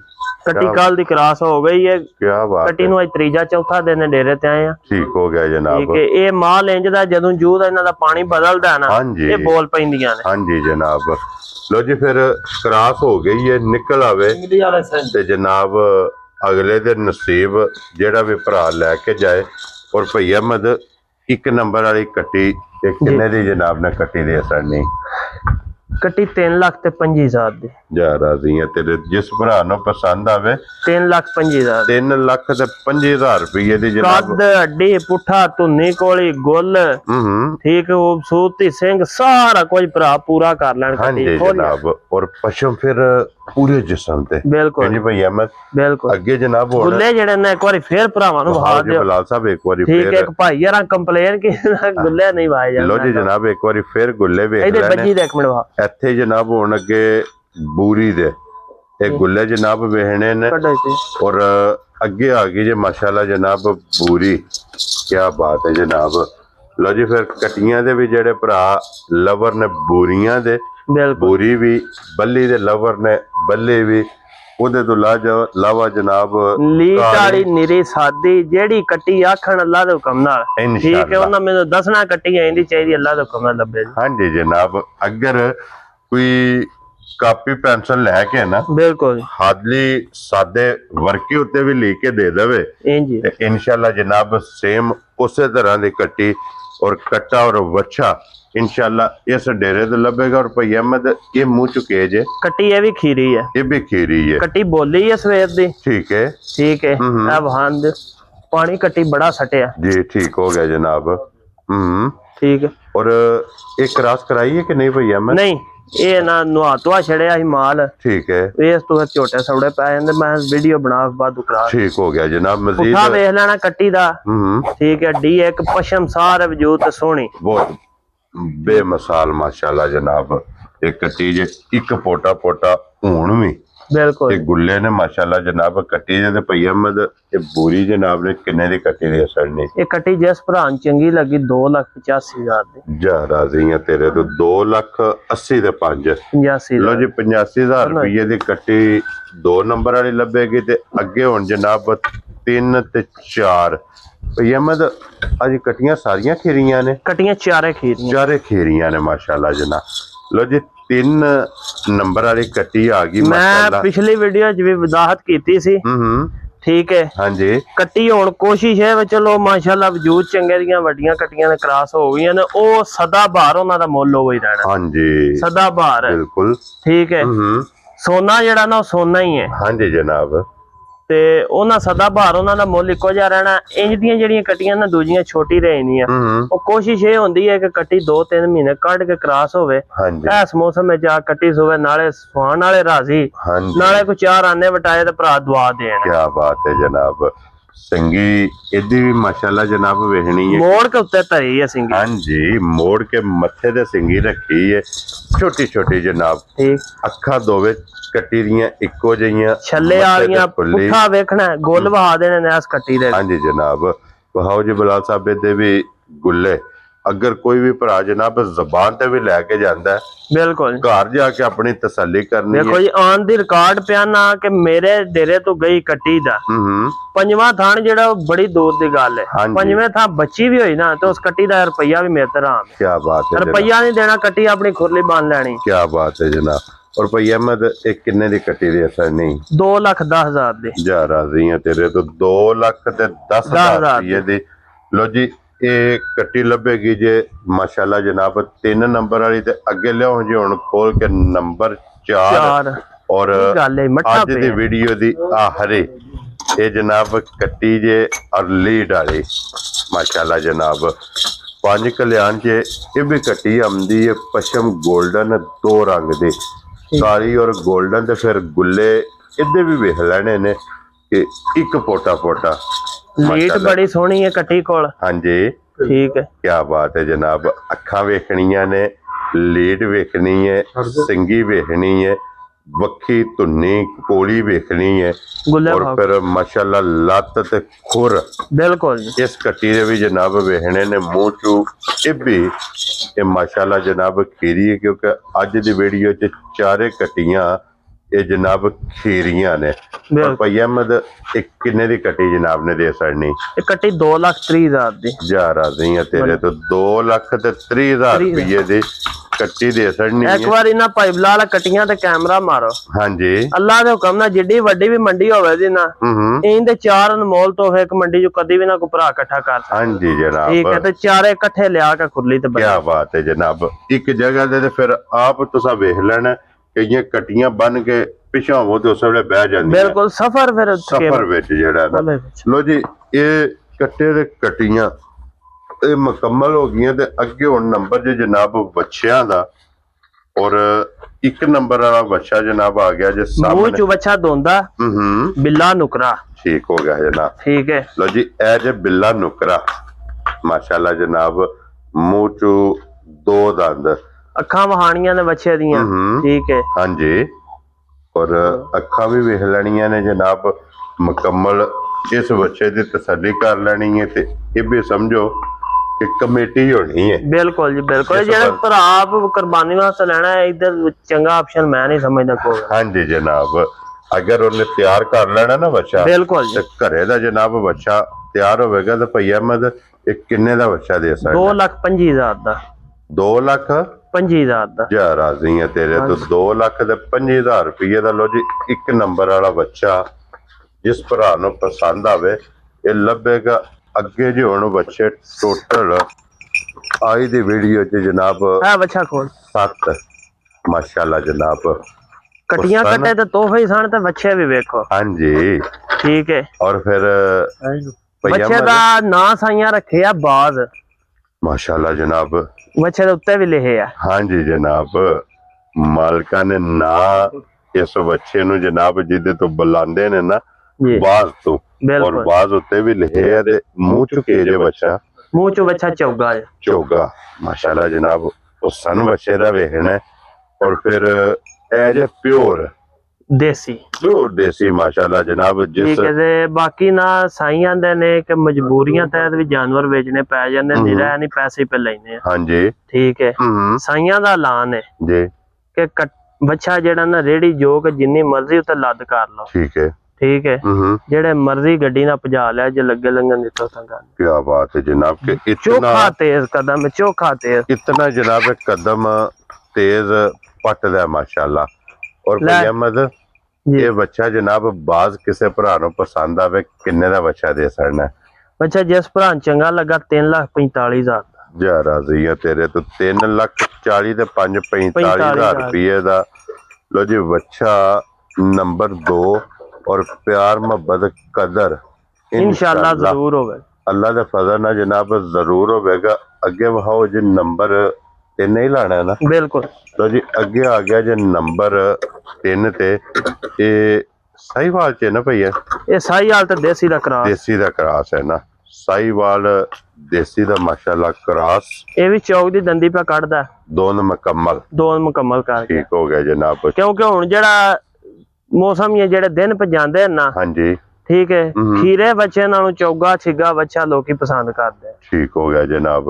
ਕੱਟੀ ਕੱਲ ਦੀ ਕ੍ਰਾਸ ਹੋ ਗਈ ਹੈ। ਕੀ ਬਾਤ ਕੱਟੀ ਨੂੰ ਅੱਜ ਤੀਜਾ ਚੌਥਾ ਦਿਨ ਡੇਰੇ ਤੇ ਆਏ ਆ। ਠੀਕ ਹੋ ਗਿਆ ਜਨਾਬ। ਠੀਕ ਹੈ, ਇਹ ਮਾਲ ਇੰਜ ਦਾ ਜਦੋਂ ਜੂਦ ਇਹਨਾਂ ਦਾ ਪਾਣੀ ਬਦਲਦਾ ਨਾ ਇਹ ਬੋਲ ਪੈਂਦੀਆਂ ਨੇ। ਹਾਂਜੀ ਜਨਾਬ। ਲੋ ਜੀ ਫਿਰ ਕ੍ਰਾਸ ਹੋ ਗਈ ਹੈ, ਨਿਕਲ ਆਵੇ ਤੇ ਜਨਾਬ ਅਗਲੇ ਦੇ ਨਸੀਬ ਜਿਹੜਾ ਵੀ ਭਰਾ ਲੈ ਕੇ ਜਾਏ। ਔਰ ਭਈ ਅਹਿਮਦ 1 ਨੰਬਰ ਵਾਲੀ ਕੱਟੀ ਕਿੰਨੇ ਦੀ ਜਨਾਬ ਨੇ ਕੱਟੀ ਦੇ ਅਸਰਨੀ? ਕੱਟੀ 3,25,000 ਦੀ। ਜਾ ਰਾਜ਼ੀ ਆ ਤੇਰੇ ਜਿਸ ਭਰਾ ਨੂੰ ਪਸੰਦ ਆਵੇ। 3,25,000 3,25,000 ਰੁਪਏ ਦੀ ਜਨਾਬ। ਕੱਦ ਹੱਡੀ ਪੁੱਠਾ ਧੁੰਨੀ ਕੋਲੀ ਗੁੱਲ ਠੀਕ ਖੂਬਸੂਰਤੀ ਸਿੰਘ ਸਾਰਾ ਕੁਝ ਭਰਾ ਪੂਰਾ ਕਰ ਲੈਣ ਕੱਟੀ। ਹਾਂਜੀ ਜਨਾਬ। ਔਰ ਪਸ਼ਮ ਫਿਰ ਪੂਰੇ ਜਿਸਮ ਤੇ ਬਿਲਕੁਲ ਹਾਂਜੀ ਭਈ ਅਹਿਮਦ ਬਿਲਕੁਲ ਅੱਗੇ ਜਨਾਬ ਹੁਣ ਗੁੱਲੇ ਜਿਹੜੇ ਨੇ ਇੱਕ ਵਾਰੀ ਫੇਰ ਭਰਾਵਾਂ ਨੂੰ ਵਹਾ ਦਿਓ ਬਲਾਲ ਸਾਹਿਬ, ਇੱਕ ਵਾਰੀ ਠੀਕ ਹੈ। ਇੱਕ ਭਾਈ ਯਾਰਾਂ ਕੰਪਲੇਨ ਕਿ ਗੁੱਲੇ ਨਹੀਂ ਵਾਏ ਜਾਂਦੇ। ਲੋ ਜੀ ਜਨਾਬ ਇੱਕ ਵਾਰੀ ਫੇਰ ਗੁੱਲੇ ਵੇਖ ਇਹਦੇ ਲੈਣੇ। ਬੱਜੀ ਦੇ ਇੱਕ ਮਿੰਟ ਵਾ ਇੱਥੇ ਜਨਾਬ ਹੁਣ ਅੱਗੇ ਬੂਰੀ ਦੇ ਇਹ ਗੁੱਲੇ ਜਨਾਬ ਵੇਖਣੇ ਨੇ। ਔਰ ਅੱਗੇ ਆ ਗਈ ਜੇ ਮਾਸ਼ਾਅੱਲਾ ਜਨਾਬ ਬੂਰੀ। ਕੀ ਬਾਤ ਹੈ ਜਨਾਬ। ਲੋ ਜੀ ਫਿਰ ਕਟੀਆਂ ਦੇ ਵੀ ਜਿਹੜੇ ਭਰਾ ਲਵਰ ਨੇ ਬੂਰੀਆਂ ਦੇ, ਬੂਰੀ ਵੀ ਬੱਲੀ ਦੇ ਲਵਰ ਨੇ ਬੱਲੇ ਵੀ ਉਹਦੇ ਤੋਂ ਲਾਵਾ ਜਨਾਬ ਲੀਟ ਵਾਲੀ ਨਿਰੀ ਸਾਦੀ ਜਿਹੜੀ ਕੱਟੀ ਆਖਣ ਅੱਲਾ ਦੇ ਹੁਕਮ ਨਾਲ ਠੀਕ ਹੈ। ਉਹਨਾਂ ਮੈਨੂੰ ਦੱਸਣਾ ਕੱਟੀ ਆਂਦੀ ਚਾਹੀਦੀ ਅੱਲਾ ਦੇ ਹੁਕਮ ਨਾਲ ਲੱਭੇ। ਹਾਂਜੀ ਜਨਾਬ। ਅਗਰ ਕੋਈ ਕਾਪੀ ਪੈਨਸਲ ਲੈ ਕੇ ਨਾ ਬਿਲਕੁਲ ਹਾਦਲੀ ਸਾਦੇ ਵਰਕੇ ਉੱਤੇ ਵੀ ਲਿਖ ਕੇ ਦੇ ਦੇਵੇ ਤੇ ਇਨਸ਼ਾਅੱਲਾ ਜਨਾਬ ਸੇਮ ਉਸੇ ਤਰ੍ਹਾਂ ਦੀ ਕੱਟੀ ਔਰ ਕੱਟਾ ਔਰ ਵੱਛਾ इंशाल्लाह इस डेरे तो लभेगा। और भई अहमद ये मुंह चुके जे कट्टी ये भी खीरी है, ये भी खीरी है, कट्टी बोली है सवेर दी। ठीक है ठीक है। वहां पानी कट्टी बड़ा सटिया जी। ठीक हो गया जनाब। ठीक है। और एक क्रॉस कराई है कि नहीं भई अहमद? नहीं ये ना नुहा धुआ छड़िया ही माल। ठीक है। इस तो छोटे सौड़े पै जांदे मैं वीडियो बना बाद करा। ठीक हो गया जनाब। मजीद उठा देख लेना कट्टी दा। ठीक है। डी एक पशम सारे वजूद ते सोहनी बहुत बेमिसाल माशाल्लाह जनाब। एक कट्टी जे एक पोटा पोटा हूण भी बिल्कुल गुल्ले ने माशाल्लाह जनाब कट्टी जे भई अहमद ये पूरी जनाब ने किन्ने दी कट्टी दी असर नहीं। ये कट्टी जिस भरा चंगी लगी 2,85,000 दी। जा राजी है तेरे तो 2,80,000 ते 5 लो जी 85,000 रुपये दी कट्टी 2 नंबर वाली लभेगी ते अगे हुण जनाब 3 ते 4। भई अहमद अज कट्टियां सारियां खीरियां ने? कट्टियां चारे खीरियां ने माशाल्लाह जनाब। लो जी 3 नंबर वाली कट्टी आ गई। मैं पिछली वीडियो च भी वजाहत की सी। ठीक है। हाँ जी। कट्टी हुण कोशिश है चलो माशाल्लाह वजूद चंगे दियां वड्डियां कट्टियां ने क्रॉस हो गई ने ओ सदा बहार उन्हां दा मुੱਲ हो ही रहना। हाँ जी सदा बहार बिल्कुल ठीक है। सोना जेड़ा ना सोना ही है। हाँ जी जनाब। ते ਉਹਨਾਂ ਸਦਾ ਬਹਾਰ ਉਹਨਾਂ ਦਾ ਮੁੱਲ ਇੱਕੋ ਜਿਹਾ ਰਹਿਣਾ। ਇੰਜ ਦੀਆਂ ਜਿਹੜੀਆਂ ਕੱਟੀਆਂ ਨਾ ਦੂਜੀਆਂ ਛੋਟੀ ਰਹਿਣੀਆਂ ਉਹ ਕੋਸ਼ਿਸ਼ ਇਹ ਹੁੰਦੀ ਹੈ ਕਿ ਕੱਟੀ 2-3 ਮਹੀਨੇ ਕੱਢ ਕੇ ਕ੍ਰਾਸ ਹੋਵੇ। ਇਸ ਮੌਸਮ ਵਿੱਚ ਆ ਕੱਟੀ ਹੋਵੇ ਨਾਲੇ ਸੁਹਾਣ ਵਾਲੇ ਰਾਜ਼ੀ ਨਾਲੇ ਕੋਈ 4 ਆਨੇ ਵਟਾਏ ਤੇ ਭਰਾ ਦੁਆ ਦੇਣ। ਕੀ ਬਾਤ ਹੈ ਜਨਾਬ। सिंगी इदी भी माशाल्लाह जनाब वेखनी है। मोड़ के उत्ते धरी है सिंगी। हाँ जी मोड़ के मथे ते सिंगी रखी है छोटी छोटी जनाब। ठीक। अखा दोवे कट्टी दियां इक्को जिहियां छल्ले वालियां पुठा वेखना गुल वहा देने ने इस कट्टी दे। हाँ जी जनाब वहाओ जी बलाल साहब दे भी गुल्ले अगर कोई भी भरा जनाब जबान ते भी लैके जांदा है बिल्कुल घर जाके अपनी तसल्ली करनी है। देखो जी आन दी रिकॉर्ड पिया ना कि मेरे डेरे तो गई कट्टी दा 5वां थान जेड़ा बड़ी दूर दी गल है। 5वें थान बच्ची भी होई ना तो उस कट्टी दा रुपया भी मेरे तरह। क्या बात है। रुपया नहीं देना कट्टी अपनी खुरली बांध लैनी। क्या बात है जनाब। और भई अहमद एक किन्ने दी कट्टी दी असर नहीं? 2,10,000 दी। जा राजी है तेरे तो 2,10,000 रुपये दी। लो जी ये कट्टी लभेगी जे माशाल्लाह जनाब 3 नंबर वाली ते अगे लियाओ जी हुण खोल के नंबर 4 और आज दी वीडियो दी आखिरी ये जनाब कट्टी जे और लीड वाली माशाल्लाह जनाब 5 कल्याण जे ये भी कट्टी आमदी है पशम गोल्डन 2 रंग दी काली और गोल्डन ते फिर गुल्ले इदे भी वेख लेने ने कि एक पोटा पोटा लीड बड़ी सोहनी है कट्टी कोल। हाँ जी ठीक है। क्या बात है जनाब। अखा वेखनियां ने लीड वेखनी है सिंगी वेखनी है वक्खी धुन्नी कोली वेखनी है गुल्ले और फिर माशाल्लाह लत्त ते खुर बिल्कुल जी इस कट्टी दे भी जनाब वेखने ने मूंह चू टिब्बी ये माशाल्लाह जनाब खीरी है क्योंकि अज दी वीडियो च चारे कट्टियां ये जनाब खीरियां ने और भैया अहमद एक किन्ने दी कट्टी जनाब ने दे सड़नी ये कट्टी 2,30,000 दी जा राजी है तेरे तो 2,30,000 रुपये दी कट्टी दे सड़नी एक बार इना भाई बिलाल कट्टियां ते कैमरा मारो हाँ जी अल्लाह दे हुक्म नाल जिड्डी वड्डी भी मंडी होवे दी ना इंदे चार अनमोल तोहफे एक मंडी जो कदी भी ना कोई भरा इकट्ठा कर हाँ जी जनाब ठीक है ते चारे इकट्ठे लिया के खुरली ते क्या बात है जनाब एक जगह दे फिर आप तुसा वेख लेना कि ये कट्टियां बन के पिछा हो तो उस वेले बह जांदी बिल्कुल सफर विच जेड़ा ना लो जी ये कट्टे दे कट्टियां ਇਹ ਮੁਕੰਮਲ ਹੋ ਗਈਆਂ ਤੇ ਅੱਗੇ ਹੁਣ ਨੰਬਰ ਜੇ ਜਨਾਬ ਬੱਚਿਆਂ ਦਾ ਔਰ ਇੱਕ ਨੰਬਰ ਵਾਲਾ ਬੱਚਾ ਜਨਾਬ ਆ ਗਿਆ ਜੇ ਸਾਹਮਣੇ ਮੂੰਹ ਚ ਬੱਚਾ ਦੋਂਦਾ ਬਿੱਲਾ ਨੁਕਰਾ ਠੀਕ ਹੋ ਗਿਆ ਜਨਾਬ ਠੀਕ ਹੈ ਲੋ ਜੀ ਇਹ ਜੇ ਬਿੱਲਾ ਨੁਕਰਾ ਮਾਸ਼ਾਅੱਲਾ ਜਨਾਬ ਮੂੰਹ ਚ ਦੋ ਦੰਦ ਅੱਖਾਂ ਵਹਾਣੀਆਂ ਨੇ ਬੱਚੇ ਦੀਆਂ ਠੀਕ ਹੈ ਹਾਂਜੀ ਔਰ ਅੱਖਾਂ ਵੀ ਵੇਖ ਲੈਣੀਆਂ ਨੇ ਜਨਾਬ ਮੁਕੰਮਲ ਇਸ ਬੱਚੇ ਦੀ ਤਸੱਲੀ ਕਰ ਲੈਣੀ ਹੈ ਤੇ ਇਹ ਵੀ ਸਮਝੋ कि कमेटी होनी है बिल्कुल जी बिल्कुल जेड़ा भरा आप कुर्बानी वास्ते लेना है इधर चंगा ऑप्शन मैं नहीं समझदा कोई हां जी जनाब अगर उन्हें तैयार कर लेना ना बच्चा बिल्कुल जी घरे दा जनाब बच्चा तैयार होवेगा तो भैया अहमद एक किन्ने दा बच्चा दे सकदा 2,25,000 दा 2,25,000 दा जा राजी है तेरे तो 2,25,000 रुपये दा लो जी एक नंबर वाला बच्चा जिस भरा नु पसंद आवे ये लभेगा ਅੱਗੇ ਜੇ ਹੁਣ ਬੱਚੇ ਟੋਟਲ ਆਈ ਦੀ ਵੀਡੀਓ ਚ ਜਨਾਬ ਆ ਬੱਚਾ ਕੋਲ 7 ਮਾਸ਼ਾਅੱਲਾ ਜਨਾਬ ਕਟੀਆਂ ਕੱਟੇ ਤੇ ਤੋਹਫੇ ਸਣ ਤੇ ਬੱਚੇ ਵੀ ਵੇਖੋ ਹਾਂਜੀ ਠੀਕ ਹੈ ਔਰ ਫਿਰ ਬੱਚੇ ਦਾ ਨਾਂ ਸਾਈਆਂ ਰੱਖਿਆ ਬਾਜ਼ ਮਾਸ਼ਾਅੱਲਾ ਜਨਾਬ ਬੱਚੇ ਦੇ ਉੱਤੇ ਵੀ ਲਿਖਿਆ ਹਾਂਜੀ ਜਨਾਬ ਮਾਲਕਾਂ ਨੇ ਨਾਂ ਇਸ ਬੱਚੇ ਨੂੰ ਜਨਾਬ ਜਿਹਦੇ ਤੋਂ ਬੁਲਾਉਂਦੇ ਨੇ ਨਾ ਬਾਜ਼ ਤੋਂ और बाज उत्ते भी लिखे है ते मुंह चुके जे बच्चा मुंह चो बच्चा चौगा है चौगा माशाल्लाह जनाब उस सन बच्चे दा वेखना और फिर ए जे प्योर देसी माशाल्लाह जनाब जिस ठीक है ते बाकी ना साईयां दे ने कि मजबूरियां तहत भी जानवर बेचने पै जांदे निरा नहीं पैसे पे लेने हां जी ठीक है साईयां दा ऐलान है जी कि बच्चा जेड़ा ना रेडी जो कि जिन्नी मर्जी उते लद कर लो ठीक है ठीक है जेड़े मर्जी गड्डी ना भजा ले जे लगे लंगन दितो संगा क्या बात है जनाब के इतना चोखा तेज कदम चोखा तेज इतना जनाब कदम तेज पटदा माशाल्लाह और भैया अहमद ये बच्चा जनाब बाज किसे भरा नु पसंद आवे किन्ने दा बच्चा दे सकना बच्चा जिस भरा चंगा लगा 3,45,000 जा राजी है तेरे तो 3,40,000 ते 5,45,000 रुपये दा लो जी बच्चा नंबर 2 और प्यार मोहब्बत कदर इंशाल्लाह जरूर होगा अल्लाह दे फजल नाल जनाब जरूर होगा अगे वहाओ जी नंबर 3 ही लाना है ना बिल्कुल तो जी अगे आ गया जी नंबर 3 ते ये साहिवाल च है ना भैया ये साहिवाल ते देसी दा क्रास है ना साहिवाल देसी दा माशाल्लाह क्रास ये भी चौक दी दंदी पे कटदा दोनों मुकम्मल कर ठीक हो गया जनाब क्योंकि हुन जेड़ा मौसम ये जेड़े दिन पे जांदे ना हां जी ठीक है खीरे बच्चे नालों चौगा छिगा बच्चा लोकी पसंद करदे ठीक हो गया जनाब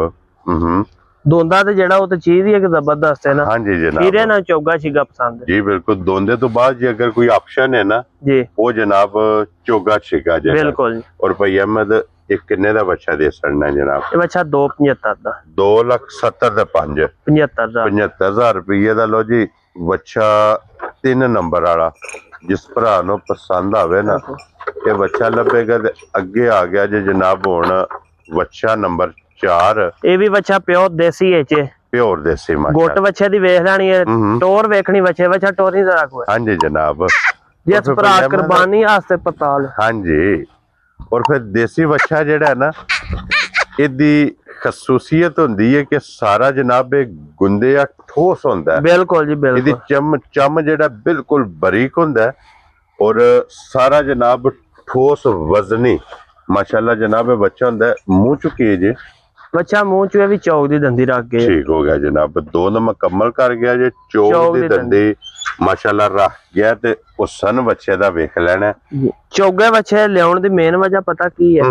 दोंदा ते जेड़ा वो तो चीज ही एक जबरदस्त है ना हां जी जनाब खीरे ना चौगा छिगा पसंद है जी बिल्कुल दोंदे तो बाद जी अगर कोई ऑप्शन है ना जी वो जनाब चौगा छिगा जे बिल्कुल और भैया अहमद एक किन्ने दा बच्चा दे सकना जनाब ये बच्चा 2,75 दा 2,70,000 ते 5 75,000 रुपये दा लो जी बच्चा 3 नंबर वाला जिस भरा नु पसंद आवे ना ये बच्चा लभेगा ते अगे आ गया जे जनाब हुन बच्चा नंबर 4 ये भी बच्चा प्योर देसी है चे प्योर देसी माशा गोट बच्चे दी वेख लेनी है टोर वेखनी बच्चा टोर नहीं जरा कोई हां जी जनाब जिस भरा कुर्बानी वास्ते पताल हां जी और फिर देसी बच्चा जेड़ा है ना इदी खसूसियत होंदी है कि सारा जनाब एक गुंदे या ठोस होंदा है बिल्कुल जी बिल्कुल इदी चम जेड़ा बिल्कुल बारीक होंदा है और सारा जनाब ठोस वजनी माशाल्लाह जनाब बच्चा होंदा है मुंह चुकी जे ਬੱਚਾ ਮੂੰਹ ਚ ਵੀ ਚੌਕ ਦੀ ਦੰਦੀ ਰੱਖ ਗਏ। ਠੀਕ ਹੋ ਗਿਆ ਜਨਾਬ, ਦੋਨ ਮੁਕੰਮਲ ਕਰ ਗਿਆ ਜੇ, ਚੌਕ ਦੀ ਦੰਦੀ ਮਾਸ਼ਾਅੱਲਾ ਰੱਖ ਗਿਆ ਤੇ ਉਹ ਸਨ ਬੱਚੇ ਦਾ ਵੇਖ ਲੈਣਾ। ਚੌਗੇ ਬੱਚੇ ਲਿਆਉਣ ਦੀ ਮੇਨ ਵਜ੍ਹਾ ਪਤਾ ਕੀ ਹੈ?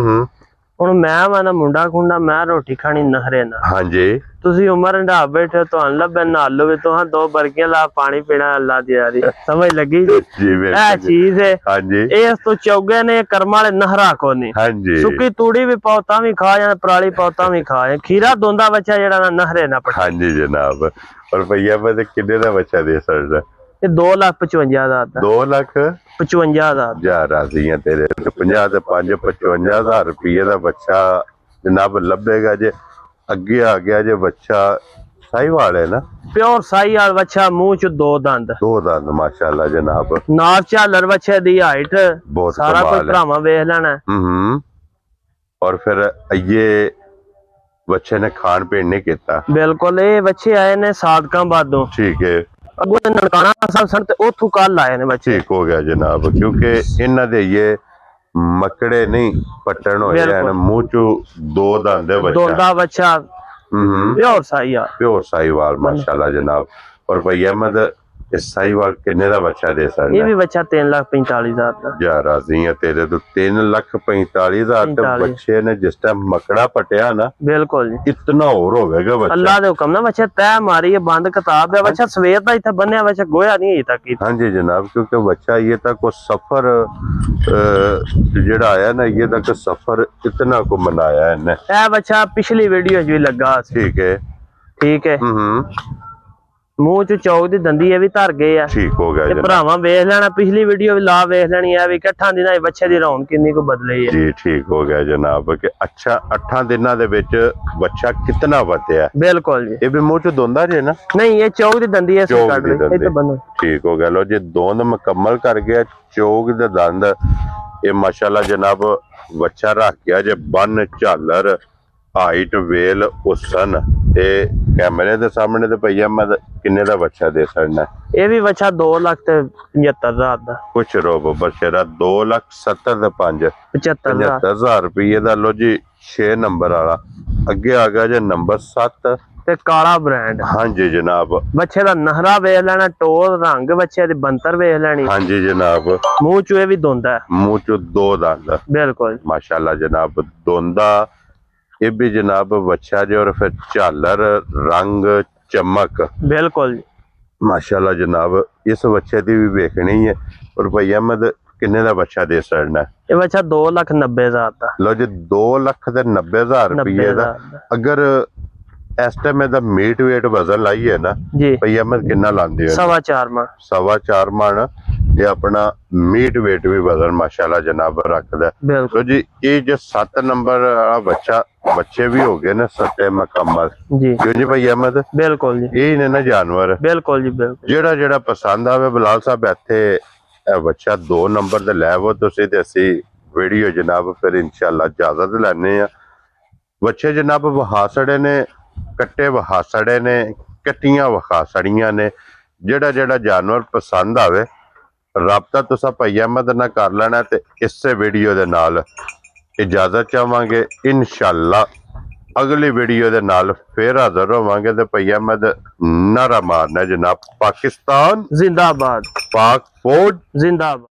ਹੁਣ ਮੈਂ ਵਾ ਨਾ ਮੁੰਡਾ ਖੁੰਡਾ, ਮੈਂ ਰੋਟੀ ਖਾਣੀ ਨਹਰੇ ਨਾਲ। ਹਾਂਜੀ ਤੁਸੀਂ ਉਮਰ ਹੰਡਾ ਬੈਠੇ, ਤੁਹਾਨੂੰ ਲੱਭੇ ਨਾਲ ਲਵੇ ਤੁਹਾਂ ਦੋ ਬਰਕੀਆਂ ਲਾ ਪਾਣੀ ਪੀਣਾ ਅੱਲਾ ਦੀ ਯਾਰੀ, ਸਮਝ ਲੱਗੀ ਜੀ? ਇਹ ਚੀਜ਼ ਹੈ। ਹਾਂਜੀ ਇਸ ਤੋਂ ਚੌਗੇ ਨੇ ਕਰਮ ਵਾਲੇ ਨਹਰਾ ਕੋ ਨਹੀਂ। ਹਾਂਜੀ ਸੁੱਕੀ ਤੂੜੀ ਵੀ ਪਾਓ ਤਾਂ ਵੀ ਖਾ ਜਾਂ ਪਰਾਲੀ ਪਾਓ ਤਾਂ ਵੀ ਖਾ, ਖੀਰਾ ਦੋਂਦਾ ਬੱਚਾ ਜਿਹੜਾ ਨਾ ਨਹਰੇ ਨਾ ਪਟੇ। ਹਾਂਜੀ ਜਨਾਬ, ਪਰ ਭਈਆ ਮੈਂ ਕਿੰਨੇ ਦਾ ਬੱਚਾ ਦੇ ਸਕਦਾ? ਇਹ 2,55,000 ਦਾ। 2,55,000 ਜਾ ਰਾਜ਼ੀਆਂ ਤੇਰੇ 50 ਤੇ 5 55,000 ਰੁਪਏ ਦਾ ਬੱਚਾ ਜਨਾਬ ਲੱਭੇਗਾ ਜੇ। ਅੱਗੇ ਆ ਗਿਆ ਜੇ ਬੱਚਾ ਸਾਹੀਵਾਲ ਹੈ ਨਾ, ਪਿਓਰ ਸਾਹੀਵਾਲ ਬੱਚਾ, ਮੂੰਹ ਚ ਦੋ ਦੰਦ ਮਾਸ਼ਾਅੱਲਾ ਜਨਾਬ, ਨਾਪ ਝਾਲਰ ਬੱਚੇ ਦੀ ਹਾਈਟ ਸਾਰਾ ਕੁਝ ਭਰਾਵਾਂ ਵੇਖ ਲੈਣਾ। ਔਰ ਫਿਰ ਇਹ ਬੱਚੇ ਨੇ ਖਾਣ ਪੀਣ ਨਹੀਂ ਕੀਤਾ? ਬਿਲਕੁਲ, ਇਹ ਬੱਚੇ ਆਏ ਨੇ ਸਾਦਕਾਬਾਦੋਂ। ਠੀਕ ਹੈ, ਅੱਗੋਂ ਨਨਕਾਣਾ ਸਾਹਿਬ ਸਨ ਤੇ ਉੱਥੋਂ ਕੱਲ ਆਏ ਨੇ ਬੱਚੇ। ਠੀਕ ਹੋ ਗਿਆ ਜਨਾਬ, ਕਿਉਂਕਿ ਇਹਨਾਂ ਦੇ ਇਹ ਮਕੜੇ ਨਹੀਂ ਪੱਟਣ ਹੋਏ ਹਨ, ਮੂੰਹ ਚੋਂ ਦੋ ਦੰਦ ਬੱਚਾ, ਦੋਂਦਾ ਬੱਚਾ ਪਿਓਰ ਸਾਹੀਵਾਲ ਮਾਸ਼ਾਅੱਲਾ ਜਨਾਬ। ਔਰ ਭਾਈ ਅਹਿਮਦ ਇਸ ਸਾਹੀਵਾਲ ਕਿੰਨੇ ਦਾ ਬੱਚਾ ਦੇ ਸਕਦਾ? ਇਹ ਵੀ ਬੱਚਾ 3,45,000 ਦਾ। ਜਾ ਰਾਜ਼ੀ ਆ ਤੇਰੇ ਤੋਂ, 3,45,000 ਤੇ ਬੱਚੇ ਨੇ ਜਿਸ ਟਾਈਮ ਮਕੜਾ ਪਟਿਆ ਨਾ, ਬਿਲਕੁਲ ਜੀ ਇਤਨਾ ਹੋਰ ਹੋਵੇਗਾ ਬੱਚਾ। ਅੱਲਾ ਦੇ ਹੁਕਮ ਨਾਲ ਬੱਚਾ ਤੈ ਮਾਰੀ ਹੈ, ਬੰਦ ਕਿਤਾਬ ਹੈ ਬੱਚਾ, ਸਵੇਰ ਦਾ ਇੱਥੇ ਬੰਨਿਆ ਬੱਚਾ, ਗੋਇਆ ਨਹੀਂ ਅਜੇ ਤੱਕ। ਹਾਂਜੀ ਜਨਾਬ, ਕਿਉਂਕਿ ਬੱਚਾ ਇਹ ਤੱਕ ਉਹ ਸਫਰ ਜਿਹੜਾ ਆਇਆ ਨਾ, ਇਹ ਤੱਕ ਸਫਰ ਇਤਨਾ ਕੋ ਮਨਾਇਆ ਇਹਨੇ। ਇਹ ਬੱਚਾ ਪਿਛਲੀ ਵੀਡੀਓ 'ਚ ਵੀ ਲੱਗਾ ਸੀ। ਠੀਕ ਹੈ, ਠੀਕ ਹੈ। ਮੂੰਹ ਚ ਚੌਕ ਦੀ ਦੰਦੀ ਇਹ ਵੀ ਧਰ ਗਏ ਆ। ਠੀਕ ਹੋ ਗਿਆ ਜੀ, ਭਰਾਵਾਂ ਵੇਖ ਲੈਣਾ, ਪਿਛਲੀ ਵੀਡੀਓ ਵੀ ਲਾ ਵੇਖ ਲੈਣੀ ਹੈ ਵੀ 8 ਦਿਨਾਂ ਦੇ ਬੱਚੇ ਦੀ ਰੌਣਕ ਕਿੰਨੀ ਕੁ ਬਦਲੀ ਹੈ ਜੀ। ਠੀਕ ਹੋ ਗਿਆ ਜਨਾਬ, ਕਿ ਅੱਛਾ 8 ਦਿਨਾਂ ਦੇ ਵਿੱਚ ਬੱਚਾ ਕਿੰਨਾ ਵਧਿਆ? ਬਿਲਕੁਲ ਜੀ। ਇਹ ਵੀ ਮੂੰਹ ਚ ਦੋਂਦਾ ਜੇ ਨਾ? ਨਹੀਂ, ਇਹ ਚੌਕ ਦੀ ਦੰਦੀ ਹੈ, ਇਸੇ ਕੱਢ ਲਈ ਇੱਥੇ ਬੰਨੋ। ਠੀਕ ਹੋ ਗਿਆ, ਲੋ ਜੀ ਦੋਂਦ ਮੁਕੰਮਲ ਕਰ ਗਿਆ, ਚੌਕ ਦੇ ਦੰਦ ਇਹ ਮਾਸ਼ਾਅੱਲਾ ਜਨਾਬ ਬੱਚਾ ਰੱਖ ਗਿਆ ਜੇ, ਬੰਨ ਝਾਲਰ ਹਾਈਟ ਵੇਲ ਉਸਨ ਤੇ ਕੈਮਰੇ ਦੇ ਸਾਹਮਣੇ ਤੇ ਭਈਆ ਮੈਂ ਕਿੰਨੇ ਦਾ ਬੱਚਾ ਦੇ ਸਕਦਾ? ਇਹ ਵੀ ਬੱਚਾ 2,75,000 ਦਾ। ਕੁਛ ਰੋਬ ਬਸ਼ੇਰਾ 2,70,000 ਦੇ 5 75,000 ਰੁਪਏ ਦਾ। ਲੋ ਜੀ 6 ਨੰਬਰ ਵਾਲਾ ਅੱਗੇ ਆ ਗਿਆ ਜੇ ਨੰਬਰ 7 ਤੇ ਕਾਲਾ ਬ੍ਰਾਂਡ। ਹਾਂਜੀ ਜਨਾਬ, ਬੱਚੇ ਦਾ ਨਹਰਾ ਵੇਖ ਲੈਣਾ, ਟੋਰ ਰੰਗ ਬੱਚੇ ਦੀ ਬੰਤਰ ਵੇਖ ਲੈਣੀ। ਹਾਂਜੀ ਜਨਾਬ, ਮੂੰਹ ਚ ਇਹ ਵੀ ਦੋਂਦਾ, ਮੂੰਹ ਚ ਦੋ ਦੰਦ। ਬਿਲਕੁਲ ਮਾਸ਼ਾਅੱਲਾ ਜਨਾਬ, ਦੋਂਦਾ ਇਹ ਵੀ ਜਨਾਬ ਬੱਚਾ ਜੇ। ਔਰ ਫਿਰ ਝਾਲਰ ਰੰਗ ਚਮਕ, ਬਿਲकुल माशाल्लाह जनाब। इस बच्चे की भी वेखनी है। और भाई अहमद किन्ने का बच्चा दे सकना? ये बच्चा 2,90,000 का। लो जी 2,90,000 रुपये का। अगर इस टाइम दा मीट वेट वजन लाइए ना जी भाई अहमद किन्ना लांदे हो? 4.5 मन। 4.5 मन। ये अपना मीट वेट भी वजन माशाल्लाह जनाब रखदा। तो जी ये जो 7 नंबर वाला बच्चा, बच्चे भी हो गए ना 7 मुकम्मल जी, क्यों जी भाई अहमद? बिल्कुल जी, यही ने ना जानवर। बिल्कुल जी बिल्कुल। जेड़ा जेड़ा पसंद आवे बिलाल साहब इत्थे बच्चा 2 नंबर ते लै वो तुसी ते असी वीडियो जनाब फिर इंशाल्लाह इजाजत लैने आ। बच्चे जनाब वहा सड़े ने, कट्टे वहा सड़े ने, कट्टियां वहा सड़ियां ने। जेड़ा जेड़ा जानवर पसंद आवे राबता तुसा भाई अहमद ना कर लेना। ते इससे वीडियो दे नाल इजाजत चाहांगे। इंशाल्लाह अगली वीडियो दे नाल फिर हाजिर होवांगे। ते भाई अहमद नारा मारना जनाब, पाकिस्तान जिंदाबाद, पाक फौज जिंदाबाद।